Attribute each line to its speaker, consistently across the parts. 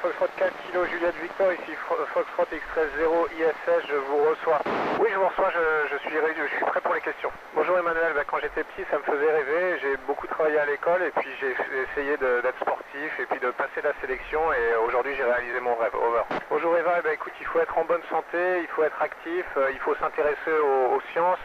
Speaker 1: Foxtrot 4 kilo Juliette Victor, ici Foxtrot X13 0 ISS, je vous reçois. Oui, je vous reçois, je suis prêt pour les questions. Bonjour Emmanuel, quand j'étais petit ça me faisait rêver, j'ai beaucoup travaillé à l'école et puis j'ai essayé d'être sportif et puis de passer la sélection et aujourd'hui j'ai réalisé mon rêve, over. Bonjour Eva, écoute, il faut être en bonne santé, il faut être actif, il faut s'intéresser aux sciences.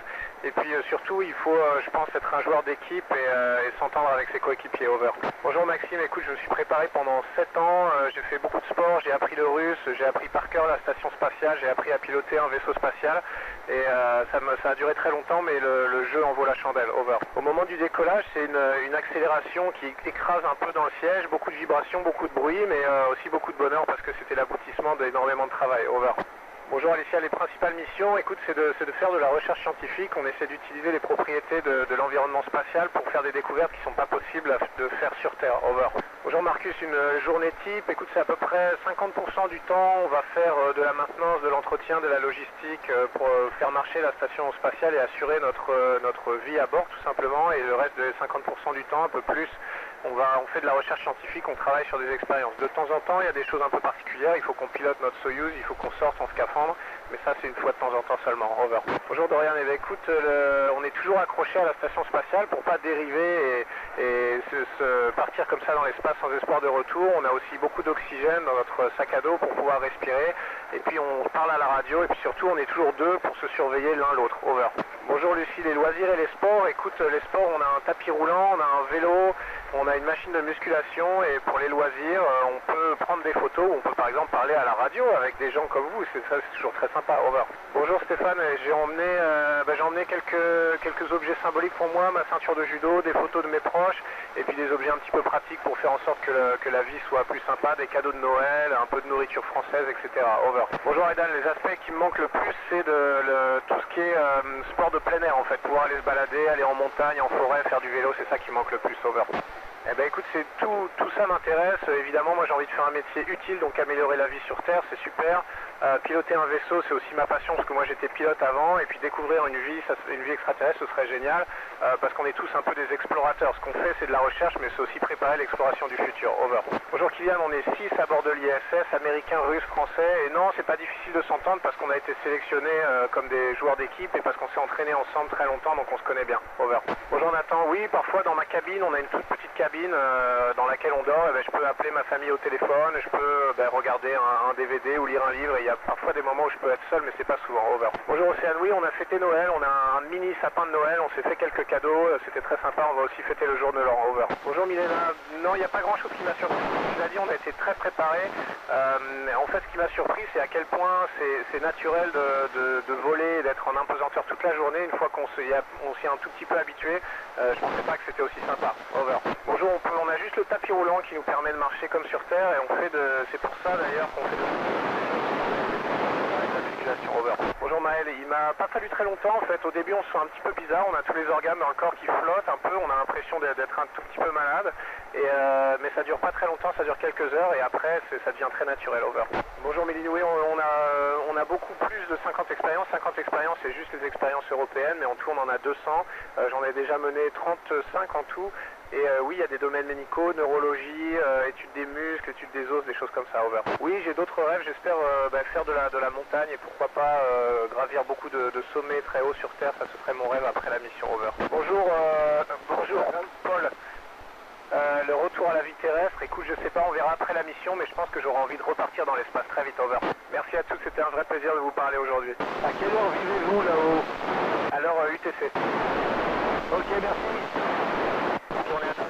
Speaker 1: Et puis surtout, il faut, je pense, être un joueur d'équipe et s'entendre avec ses coéquipiers, over. Bonjour Maxime, écoute, je me suis préparé pendant 7 ans, j'ai fait beaucoup de sport, j'ai appris le russe, j'ai appris par cœur la station spatiale, j'ai appris à piloter un vaisseau spatial et ça a duré très longtemps, mais le jeu en vaut la chandelle, over. Au moment du décollage, c'est une accélération qui écrase un peu dans le siège, beaucoup de vibrations, beaucoup de bruit, mais aussi beaucoup de bonheur parce que c'était l'aboutissement d'énormément de travail, over. Bonjour Alicia, les principales missions, écoute, c'est de faire de la recherche scientifique. On essaie d'utiliser les propriétés de l'environnement spatial pour faire des découvertes qui ne sont pas possibles de faire sur Terre. Over. Bonjour Marcus, une journée type, écoute, c'est à peu près 50% du temps, on va faire de la maintenance, de l'entretien, de la logistique pour faire marcher la station spatiale et assurer notre vie à bord tout simplement. Et le reste des 50% du temps, un peu plus, on fait de la recherche scientifique, on travaille sur des expériences. De temps en temps, il y a des choses un peu particulières, il faut qu'on pilote notre Soyuz, il faut qu'on sorte en scaphandre, mais ça c'est une fois de temps en temps seulement. Over. Bonjour Dorian, écoute, on est toujours accroché à la station spatiale pour pas dériver et partir comme ça dans l'espace sans espoir de retour. On a aussi beaucoup d'oxygène dans notre sac à dos pour pouvoir respirer. Et puis on parle à la radio et puis surtout on est toujours deux pour se surveiller l'un l'autre. Over. Bonjour Lucie, les loisirs et les sports. Écoute, les sports, on a un tapis roulant, on a un vélo, on a une machine de musculation et pour les loisirs, on peut prendre des photos, on peut par exemple parler à la radio avec des gens comme vous, c'est toujours très sympa. Over. Bonjour Stéphane, j'ai emmené quelques objets symboliques pour moi, ma ceinture de judo, des photos de mes proches et puis des objets un petit peu pratiques pour faire en sorte que la vie soit plus sympa, des cadeaux de Noël, un peu de nourriture française, etc. Over. Bonjour Aidan, les aspects qui me manquent le plus c'est tout ce qui est sport de plein air en fait, pouvoir aller se balader, aller en montagne, en forêt, faire du vélo, c'est ça qui manque le plus. Over. Eh ben écoute, tout ça m'intéresse. Évidemment, moi j'ai envie de faire un métier utile, donc améliorer la vie sur Terre, c'est super. Piloter un vaisseau, c'est aussi ma passion, parce que moi j'étais pilote avant, et puis découvrir une vie extraterrestre, ce serait génial, parce qu'on est tous un peu des explorateurs. Ce qu'on fait, c'est de la recherche, mais c'est aussi préparer l'exploration du futur. Over. Bonjour Kylian, on est 6 à bord de l'ISS, américains, russes, français, et non, c'est pas difficile de s'entendre parce qu'on a été sélectionnés comme des joueurs d'équipe et parce qu'on s'est entraînés ensemble très longtemps, donc on se connaît bien. Over. Bonjour Nathan, oui, parfois dans ma cabine, on a une toute petite cabine dans laquelle on dort, je peux appeler ma famille au téléphone, je peux regarder un DVD ou lire un livre, et il y a parfois des moments où je peux être seul, mais c'est pas souvent. Over. Bonjour Océane, oui, on a fêté Noël, on a un mini sapin de Noël, on s'est fait quelques cadeaux, c'était très sympa, on va aussi fêter le jour de l'an. Over. Bonjour Milena, non, il n'y a pas grand chose qui m'a surpris, je l'ai dit, on a été très préparés. En fait, ce qui m'a surpris, c'est à quel point c'est naturel de voler et d'être en impesanteur toute la journée. Une fois qu'on s'y est un tout petit peu habitué, je pensais pas que c'était aussi sympa. Over. Bonjour, on a juste le tapis roulant qui nous permet de marcher comme sur Terre et c'est pour ça d'ailleurs qu'on fait de la musculation. Over. Bonjour Maël, il m'a pas fallu très longtemps en fait. Au début, on se sent un petit peu bizarre, on a tous les organes dans le corps qui flottent un peu, on a l'impression d'être un tout petit peu malade, mais ça dure pas très longtemps, ça dure quelques heures et après ça devient très naturel. Over. Bonjour Méline, oui, on a beaucoup plus de 50 expériences. 50 expériences, c'est juste les expériences européennes, mais en tout on en a 200. J'en ai déjà mené 35 en tout. Et oui, il y a des domaines médicaux, neurologie, études des muscles, études des os, des choses comme ça. Over. Oui, j'ai d'autres rêves, j'espère faire de la montagne et pourquoi pas gravir beaucoup de sommets très hauts sur Terre, ça ce serait mon rêve après la mission. Over. Bonjour, bonjour Paul. Le retour à la vie terrestre, écoute, je sais pas, on verra après la mission, mais je pense que j'aurai envie de repartir dans l'espace très vite. Over. Merci à tous, c'était un vrai plaisir de vous parler aujourd'hui. À quelle heure vivez-vous là-haut? À l'heure UTC. Ok, merci. Bonne journée à tous.